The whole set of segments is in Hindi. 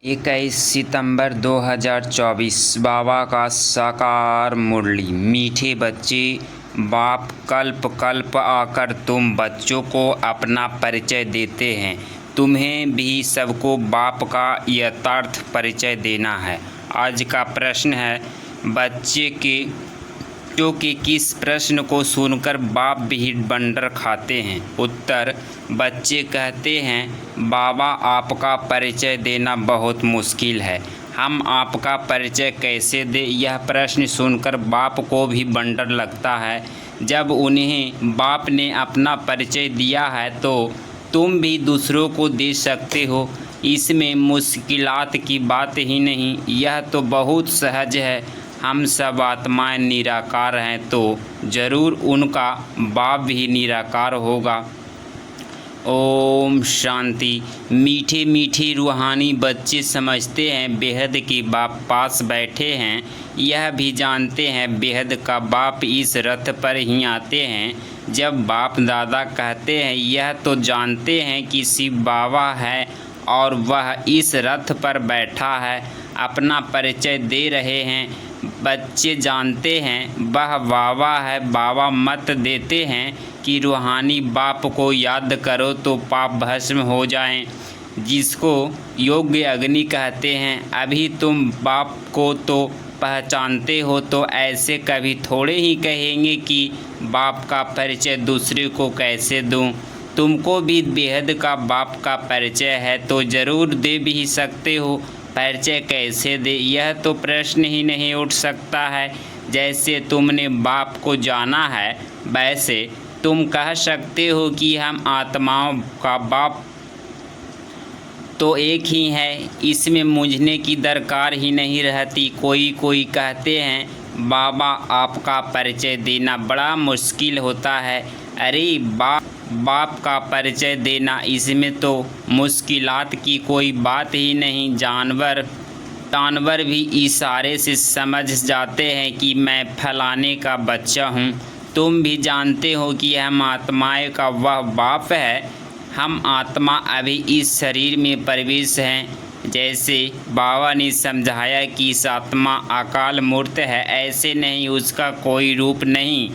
21 सितंबर 2024 बाबा का साकार मुरली। मीठे बच्चे, बाप कल्प कल्प आकर तुम बच्चों को अपना परिचय देते हैं। तुम्हें भी सबको बाप का यथार्थ परिचय देना है। आज का प्रश्न है, बच्चे के किस प्रश्न को सुनकर बाप भी बंडर खाते हैं? उत्तर, बच्चे कहते हैं, बाबा आपका परिचय देना बहुत मुश्किल है, हम आपका परिचय कैसे दें? यह प्रश्न सुनकर बाप को भी बंडर लगता है। जब उन्हें बाप ने अपना परिचय दिया है तो तुम भी दूसरों को दे सकते हो। इसमें मुश्किलात की बात ही नहीं, यह तो बहुत सहज है। हम सब आत्माएं निराकार हैं तो ज़रूर उनका बाप भी निराकार होगा। ओम शांति। मीठे मीठे रूहानी बच्चे समझते हैं बेहद के बाप पास बैठे हैं। यह भी जानते हैं बेहद का बाप इस रथ पर ही आते हैं। जब बाप दादा कहते हैं, यह तो जानते हैं कि शिव बाबा है और वह इस रथ पर बैठा है, अपना परिचय दे रहे हैं। बच्चे जानते हैं वह बाबा है। बाबा मत देते हैं कि रूहानी बाप को याद करो तो पाप भस्म हो जाएं, जिसको योग्य अग्नि कहते हैं। अभी तुम बाप को तो पहचानते हो, तो ऐसे कभी थोड़े ही कहेंगे कि बाप का परिचय दूसरे को कैसे दूं। तुमको भी बेहद का बाप का परिचय है तो ज़रूर दे भी सकते हो। परिचय कैसे दे, यह तो प्रश्न ही नहीं उठ सकता है। जैसे तुमने बाप को जाना है, वैसे तुम कह सकते हो कि हम आत्माओं का बाप तो एक ही है, इसमें मूंझने की दरकार ही नहीं रहती। कोई कहते हैं बाबा आपका परिचय देना बड़ा मुश्किल होता है। अरे बाप का परिचय देना, इसमें तो मुश्किलात की कोई बात ही नहीं। जानवर भी इशारे से समझ जाते हैं कि मैं फलाने का बच्चा हूँ। तुम भी जानते हो कि हम आत्माएं का वह बाप है। हम आत्मा अभी इस शरीर में प्रवेश हैं। जैसे बाबा ने समझाया कि इस आत्मा अकाल मूर्त है, ऐसे नहीं, उसका कोई रूप नहीं।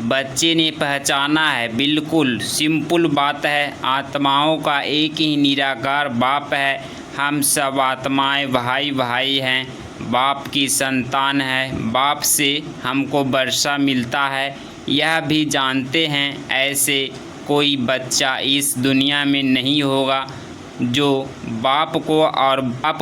बच्चे ने पहचाना है, बिल्कुल सिंपल बात है। आत्माओं का एक ही निराकार बाप है। हम सब आत्माएं भाई भाई हैं, बाप की संतान है। बाप से हमको वर्षा मिलता है, यह भी जानते हैं। ऐसे कोई बच्चा इस दुनिया में नहीं होगा जो बाप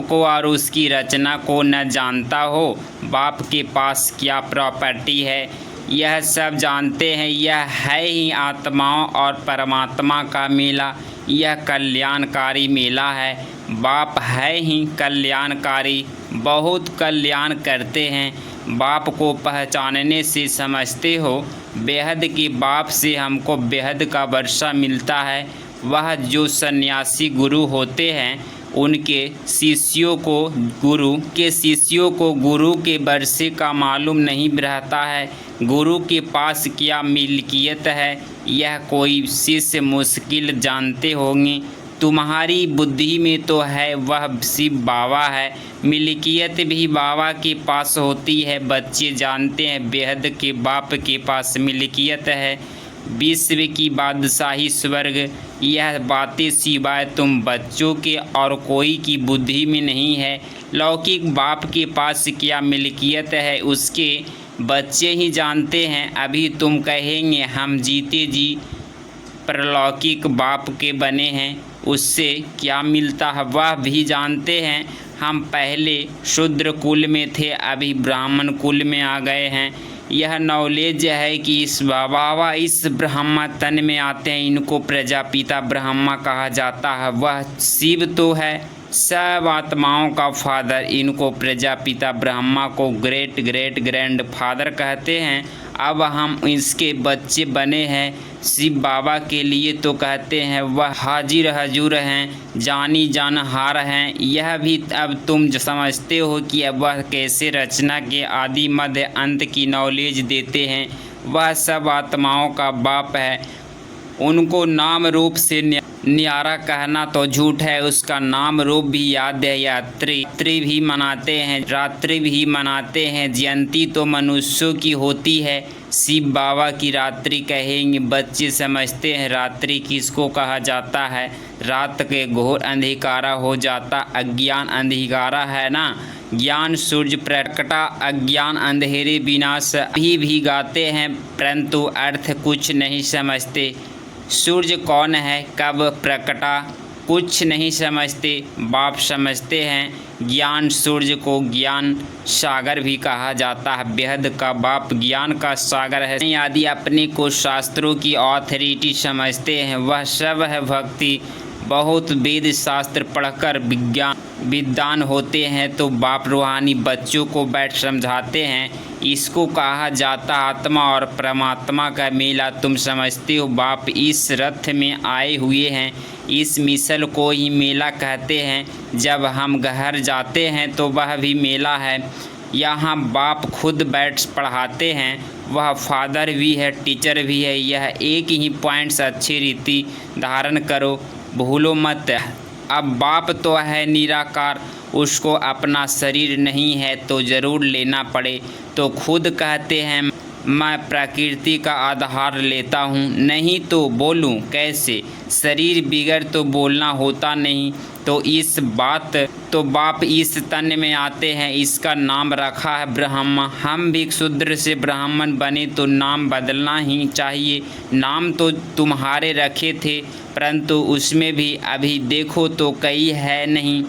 को और उसकी रचना को न जानता हो। बाप के पास क्या प्रॉपर्टी है, यह सब जानते हैं। यह है ही आत्माओं और परमात्मा का मेला। यह कल्याणकारी मेला है। बाप है ही कल्याणकारी, बहुत कल्याण करते हैं। बाप को पहचानने से समझते हो, बेहद के बाप से हमको बेहद का वर्षा मिलता है। वह जो सन्यासी गुरु होते हैं, उनके शिष्यों को गुरु के वर्षे का मालूम नहीं रहता है। गुरु के पास क्या मिल्कियत है, यह कोई शिष्य मुश्किल जानते होंगे। तुम्हारी बुद्धि में तो है वह शिव बाबा है, मिल्कियत भी बाबा के पास होती है। बच्चे जानते हैं बेहद के बाप के पास मिल्कियत है, विश्व की बादशाही स्वर्ग। यह बातें सिवाय तुम बच्चों के और कोई की बुद्धि में नहीं है। लौकिक बाप के पास क्या मिल्कियत है, उसके बच्चे ही जानते हैं। अभी तुम कहेंगे हम जीते जी परलौकिक बाप के बने हैं, उससे क्या मिलता है, वह भी जानते हैं। हम पहले शूद्र कुल में थे, अभी ब्राह्मण कुल में आ गए हैं। यह नॉलेज है कि इस बाबा इस ब्रह्मा तन में आते हैं, इनको प्रजापिता ब्रह्मा कहा जाता है। वह शिव तो है, सब आत्माओं का फादर। इनको प्रजापिता ब्रह्मा को ग्रेट ग्रेट ग्रैंड फादर कहते हैं। अब हम इसके बच्चे बने हैं। शिव बाबा के लिए तो कहते हैं वह हाजिर हजूर हैं, जानी जानहार हैं। यह भी अब तुम समझते हो कि अब वह कैसे रचना के आदि मध्य अंत की नॉलेज देते हैं। वह सब आत्माओं का बाप है। उनको नाम रूप से न्यारा कहना तो झूठ है, उसका नाम रूप भी याद है। यात्री भी मनाते हैं, रात्रि भी मनाते हैं, जयंती तो मनुष्यों की होती है, शिव बाबा की रात्रि कहेंगे। बच्चे समझते हैं रात्रि किसको कहा जाता है, रात के घोर अंधिकारा हो जाता, अज्ञान अंधिकारा है ना, ज्ञान सूर्य प्रकटा, अज्ञान अंधेरे विनाश भी गाते हैं, परंतु अर्थ कुछ नहीं समझते। सूर्य कौन है, कब प्रकटा, कुछ नहीं समझते। बाप समझते हैं ज्ञान सूर्य को ज्ञान सागर भी कहा जाता है, बेहद का बाप ज्ञान का सागर है। यदि अपने को शास्त्रों की ऑथोरिटी समझते हैं, वह सब है भक्ति। बहुत वेद शास्त्र पढ़कर विद्वान होते हैं तो बाप रूहानी बच्चों को बैठ समझाते हैं। इसको कहा जाता आत्मा और परमात्मा का मेला। तुम समझते हो बाप इस रथ में आए हुए हैं, इस मिसल को ही मेला कहते हैं। जब हम घर जाते हैं तो वह भी मेला है। यहाँ बाप खुद बैठ पढ़ाते हैं, वह फादर भी है, टीचर भी है। यह एक ही पॉइंट्स अच्छी रीति धारण करो, भूलो मत। अब बाप तो है निराकार, उसको अपना शरीर नहीं है तो ज़रूर लेना पड़े, तो खुद कहते हैं मैं प्रकृति का आधार लेता हूँ, नहीं तो बोलूँ कैसे, शरीर बिगड़ तो बोलना होता नहीं। तो बाप इस तन में आते हैं, इसका नाम रखा है ब्रह्मा। हम भी शूद्र से ब्राह्मण बने तो नाम बदलना ही चाहिए। नाम तो तुम्हारे रखे थे, परंतु उसमें भी अभी देखो तो कई है नहीं,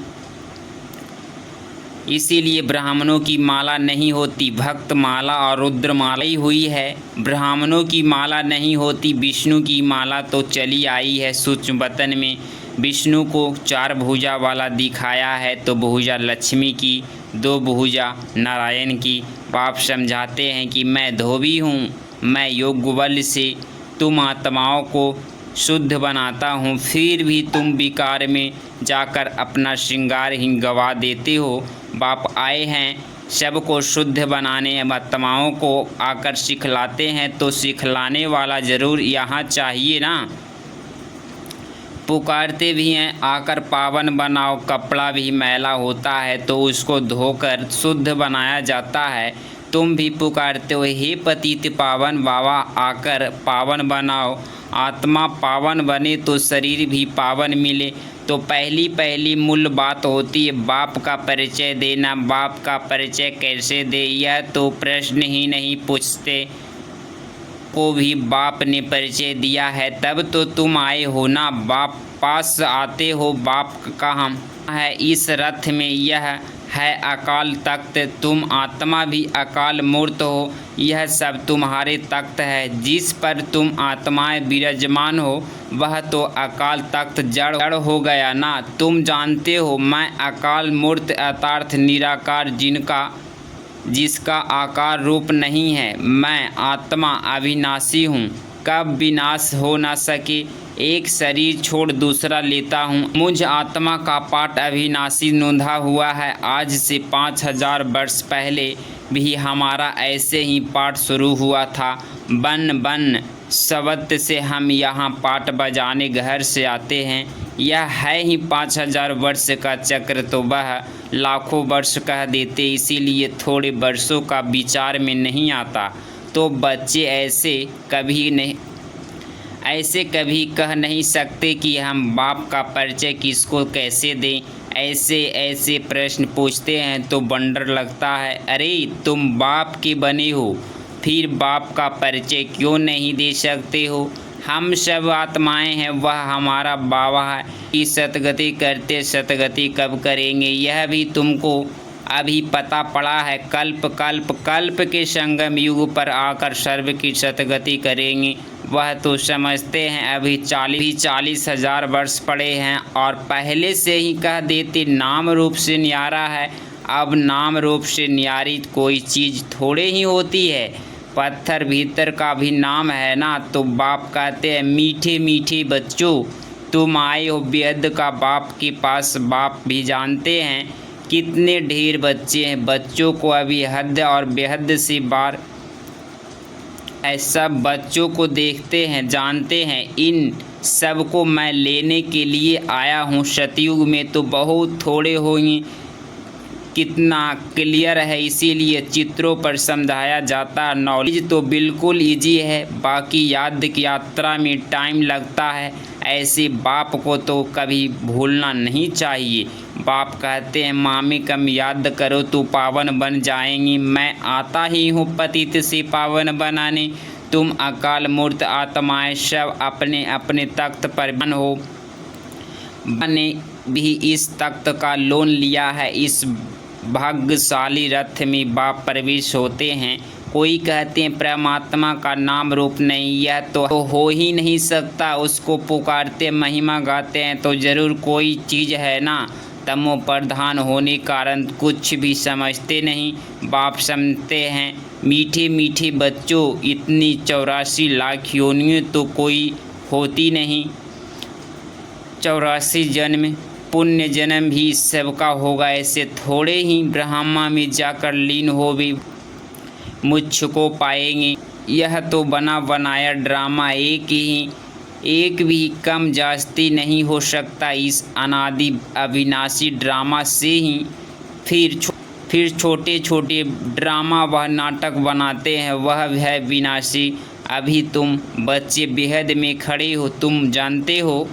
इसीलिए ब्राह्मणों की माला नहीं होती, भक्त माला और रुद्र माला ही हुई है। ब्राह्मणों की माला नहीं होती, विष्णु की माला तो चली आई है सूक्ष्म वतन में। विष्णु को 4 भुजा वाला दिखाया है, तो भुजा लक्ष्मी की, 2 भुजा नारायण की। बाप समझाते हैं कि मैं धोबी हूँ, मैं योग बल से तुम आत्माओं को शुद्ध बनाता हूँ, फिर भी तुम विकार में जाकर अपना श्रृंगार ही गवा देते हो। बाप आए हैं सबको शुद्ध बनाने, आत्माओं को आकर सिखलाते हैं, तो सिखलाने वाला ज़रूर यहाँ चाहिए ना। पुकारते भी हैं आकर पावन बनाओ, कपड़ा भी मैला होता है तो उसको धोकर शुद्ध बनाया जाता है। तुम भी पुकारते हो हे पतित पावन बाबा, आकर पावन बनाओ। आत्मा पावन बने तो शरीर भी पावन मिले। तो पहली मूल बात होती है बाप का परिचय देना। बाप का परिचय कैसे दे, यह तो प्रश्न ही नहीं पूछते। को भी बाप ने परिचय दिया है, तब तो तुम आए हो ना, बाप पास आते हो। बाप कहाँ है इस रथ में, यह है अकाल तख्त। तुम आत्मा भी अकाल मूर्त हो, यह सब तुम्हारे तख्त है। जिस पर तुम आत्माएं विराजमान हो वह तो अकाल तख्त जड़ हो गया ना। तुम जानते हो मैं अकाल मूर्त अर्थात निराकार, जिसका आकार रूप नहीं है। मैं आत्मा अविनाशी हूँ, कब विनाश हो न सके। एक शरीर छोड़ दूसरा लेता हूँ। मुझ आत्मा का पाठ अविनाशी नोंधा हुआ है। आज से 5000 वर्ष पहले भी हमारा ऐसे ही पाठ शुरू हुआ था। बन शब्द से हम यहाँ पाठ बजाने घर से आते हैं। यह है ही 5000 वर्ष का चक्र, तो वह लाखों वर्ष कह देते, इसीलिए थोड़े वर्षों का विचार में नहीं आता। तो बच्चे ऐसे कभी कह नहीं सकते कि हम बाप का परिचय किसको कैसे दें। ऐसे प्रश्न पूछते हैं तो बंडर लगता है। अरे तुम बाप के बने हो, फिर बाप का परिचय क्यों नहीं दे सकते हो। हम सब आत्माएं हैं, वह हमारा बाबा है। कि सतगति करते सतगति कब करेंगे, यह भी तुमको अभी पता पड़ा है। कल्प के संगम युग पर आकर सर्व की सतगति करेंगे। वह तो समझते हैं अभी 40,000 वर्ष पड़े हैं, और पहले से ही कह देते नाम रूप से न्यारा है। अब नाम रूप से न्यारी कोई चीज़ थोड़े ही होती है, पत्थर भीतर का भी नाम है ना। तो बाप कहते हैं मीठे मीठे बच्चों, तुम आए हो बेहद का बाप के पास। बाप भी जानते हैं कितने ढेर बच्चे हैं। बच्चों को अभी हद और बेहद से बार सब बच्चों को देखते हैं, जानते हैं, इन सब को मैं लेने के लिए आया हूँ। सतयुग में तो बहुत थोड़े होंगे, कितना क्लियर है, इसीलिए चित्रों पर समझाया जाता है। नॉलेज तो बिल्कुल इजी है, बाकी याद की यात्रा में टाइम लगता है। ऐसे बाप को तो कभी भूलना नहीं चाहिए। बाप कहते हैं, मामी कम याद करो तो पावन बन जाएंगी। मैं आता ही हूँ पतित से पावन बनाने। तुम अकाल मूर्त आत्माएं सब अपने अपने तख्त पर बन हो। मैंने भी इस तख्त का लोन लिया है। इस भाग्यशाली रथ में बाप प्रवेश होते हैं। कोई कहते हैं परमात्मा का नाम रूप नहीं, यह तो हो ही नहीं सकता। उसको पुकारते महिमा गाते हैं तो ज़रूर कोई चीज़ है ना। तमो प्रधान होने कारण कुछ भी समझते नहीं। बाप समझते हैं, मीठे मीठे बच्चों, इतनी 84 लाख योनियों तो कोई होती नहीं। 84 जन्म, पुण्य जन्म भी सबका होगा। ऐसे थोड़े ही ब्रह्मा में जाकर लीन हो भी मुझको पाएंगे। यह तो बना बनाया ड्रामा, एक भी कम जास्ती नहीं हो सकता। इस अनादि अविनाशी ड्रामा से ही फिर छोटे छोटे ड्रामा वह नाटक बनाते हैं, वह है विनाशी। अभी तुम बच्चे बेहद में खड़े हो। तुम जानते हो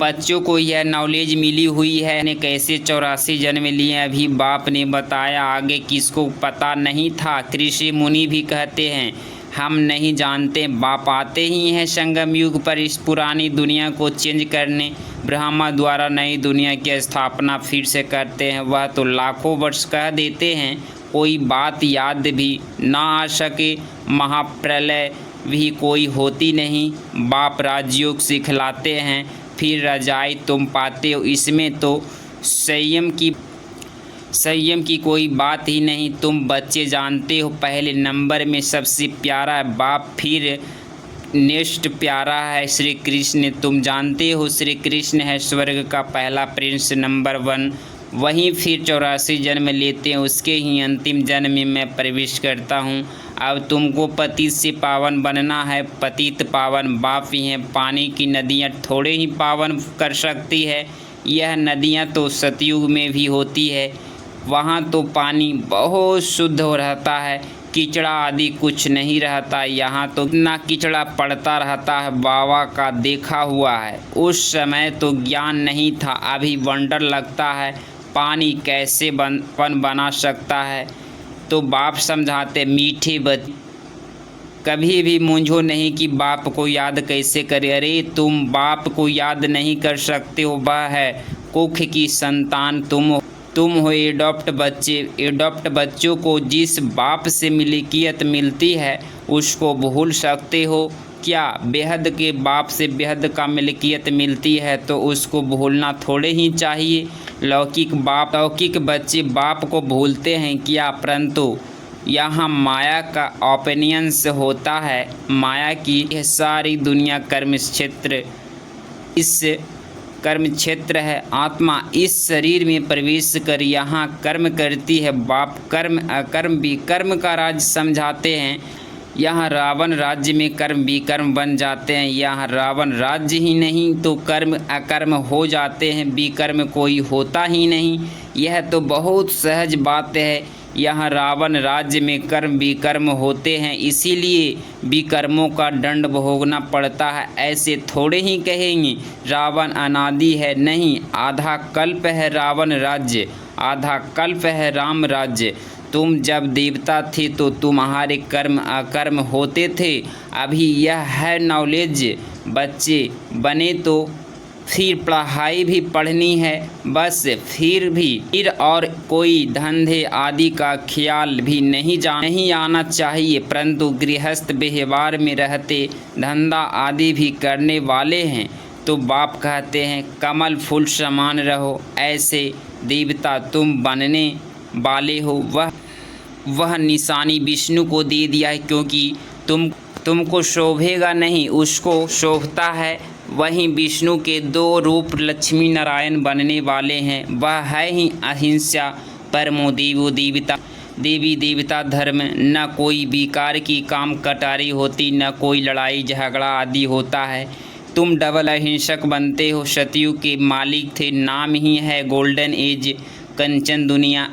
बच्चों को यह नॉलेज मिली हुई है ने कैसे 84 जन्म लिए। अभी बाप ने बताया, आगे किसको पता नहीं था। ऋषि मुनि भी कहते हैं हम नहीं जानते। बाप आते ही हैं संगम युग पर इस पुरानी दुनिया को चेंज करने। ब्रह्मा द्वारा नई दुनिया की स्थापना फिर से करते हैं। वह तो लाखों वर्ष कह देते हैं, कोई बात याद भी ना आ सके। महाप्रलय भी कोई होती नहीं। बाप राजयोग सिखलाते हैं, फिर रजाई तुम पाते हो। इसमें तो संयम की कोई बात ही नहीं। तुम बच्चे जानते हो, पहले नंबर में सबसे प्यारा है बाप, फिर नेक्स्ट प्यारा है श्री कृष्ण। तुम जानते हो श्री कृष्ण है स्वर्ग का पहला प्रिंस, नंबर 1। वहीं फिर 84 जन्म लेते हैं, उसके ही अंतिम जन्म में मैं प्रवेश करता हूँ। अब तुमको पतित से पावन बनना है। पतित पावन बाप ही हैं। पानी की नदियाँ थोड़े ही पावन कर सकती है। यह नदियाँ तो सतयुग में भी होती है, वहाँ तो पानी बहुत शुद्ध हो रहता है, कीचड़ा आदि कुछ नहीं रहता। यहाँ तो इतना कीचड़ा पड़ता रहता है, बाबा का देखा हुआ है। उस समय तो ज्ञान नहीं था, अभी वंडर लगता है पानी कैसे बना सकता है। तो बाप समझाते, मीठे बच्चे कभी भी मूंझो नहीं कि बाप को याद कैसे करे। अरे तुम बाप को याद नहीं कर सकते हो, वह है कुख की संतान। तुम हो एडॉप्ट बच्चे। एडॉप्ट बच्चों को जिस बाप से मिल्कियत मिलती है उसको भूल सकते हो क्या? बेहद के बाप से बेहद का मिल्कियत मिलती है तो उसको भूलना थोड़े ही चाहिए। लौकिक बच्चे बाप को भूलते हैं क्या? परंतु यहाँ माया का ओपिनियंस होता है। माया की यह सारी दुनिया कर्म क्षेत्र है। आत्मा इस शरीर में प्रवेश कर यहाँ कर्म करती है। बाप कर्म अकर्म विकर्म का राज्य समझाते हैं। यहाँ रावण राज्य में कर्म विकर्म बन जाते हैं। यहाँ रावण राज्य ही नहीं तो कर्म अकर्म हो जाते हैं, विकर्म कोई होता ही नहीं। यह तो बहुत सहज बात है। यहाँ रावण राज्य में कर्म विकर्म होते हैं, इसीलिए विकर्मों का दंड भोगना पड़ता है। ऐसे थोड़े ही कहेंगे रावण अनादि है, नहीं, आधा कल्प है रावण राज्य, आधा कल्प है राम राज्य। तुम जब देवता थे तो तुम्हारे कर्म अकर्म होते थे। अभी यह है नॉलेज। बच्चे बने तो फिर पढ़ाई भी पढ़नी है, बस फिर और कोई धंधे आदि का ख्याल भी नहीं आना चाहिए। परंतु गृहस्थ व्यवहार में रहते धंधा आदि भी करने वाले हैं तो बाप कहते हैं कमल फूल समान रहो। ऐसे देवता तुम बनने वाले हो। वह निशानी विष्णु को दे दिया है, क्योंकि तुमको शोभेगा नहीं, उसको शोभता है। वहीं विष्णु के 2 रूप लक्ष्मी नारायण बनने वाले हैं। वह है ही अहिंसा परमो देवो देवता। देवी देवता धर्म, न कोई विकार की काम कटारी होती, न कोई लड़ाई झगड़ा आदि होता है। तुम डबल अहिंसक बनते हो। सतयुग के मालिक थे, नाम ही है गोल्डन एज। कंचन दुनिया,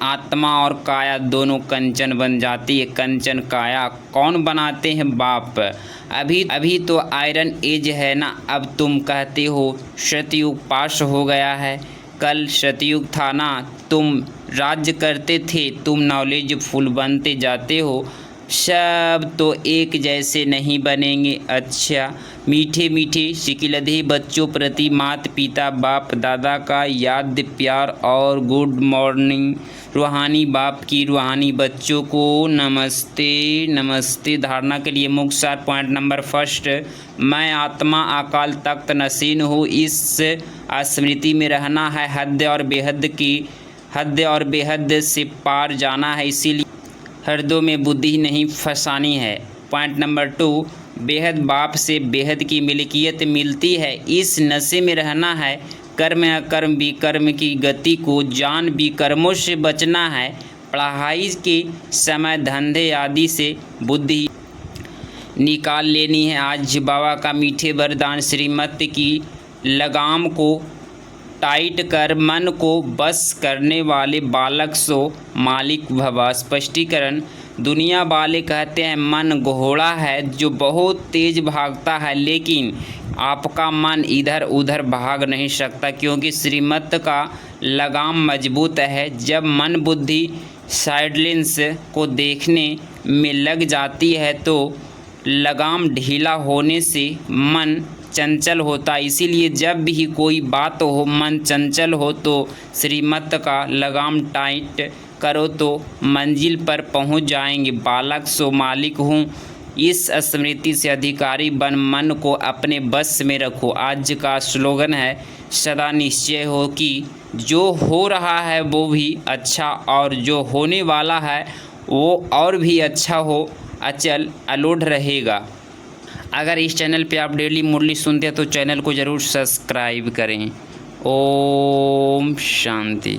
आत्मा और काया दोनों कंचन बन जाती है। कंचन काया कौन बनाते हैं? बाप। अभी तो आयरन एज है ना। अब तुम कहते हो सतयुग पास हो गया है। कल सतयुग था ना, तुम राज्य करते थे, तुम नॉलेज फुल बनते जाते हो। सब तो एक जैसे नहीं बनेंगे। अच्छा, मीठे मीठे शिकिलधे बच्चों प्रति माता पिता बाप दादा का याद प्यार और गुड मॉर्निंग। रूहानी बाप की रूहानी बच्चों को नमस्ते नमस्ते। धारणा के लिए मुख्य सार पॉइंट नंबर फर्स्ट, मैं आत्मा अकाल तख्त नसीन हूँ। इस स्मृति में रहना है, हद और बेहद से पार जाना है, इसीलिए हृदय में बुद्धि नहीं फंसानी है। पॉइंट नंबर 2, बेहद बाप से बेहद की मिल्कियत मिलती है, इस नशे में रहना है। कर्म अकर्म विकर्म की गति को जान विकर्मों से बचना है। पढ़ाई के समय धंधे आदि से बुद्धि निकाल लेनी है। आज बाबा का मीठे वरदान, श्रीमती की लगाम को टाइट कर मन को बस करने वाले बालक सो मालिक भवा। स्पष्टीकरण, दुनिया वाले कहते हैं मन घोड़ा है जो बहुत तेज भागता है, लेकिन आपका मन इधर उधर भाग नहीं सकता, क्योंकि श्रीमत का लगाम मजबूत है। जब मन बुद्धि साइडलेंस को देखने में लग जाती है तो लगाम ढीला होने से मन चंचल होता। इसीलिए जब भी कोई बात हो, मन चंचल हो तो श्रीमत का लगाम टाइट करो तो मंजिल पर पहुंच जाएंगे। बालक सो मालिक हूँ, इस स्मृति से अधिकारी बन मन को अपने बस में रखो। आज का स्लोगन है, सदा निश्चय हो कि जो हो रहा है वो भी अच्छा और जो होने वाला है वो और भी अच्छा हो, अचल अलोढ़ रहेगा। अगर इस चैनल पे आप डेली मुरली सुनते हैं तो चैनल को ज़रूर सब्सक्राइब करें। ओम शांति।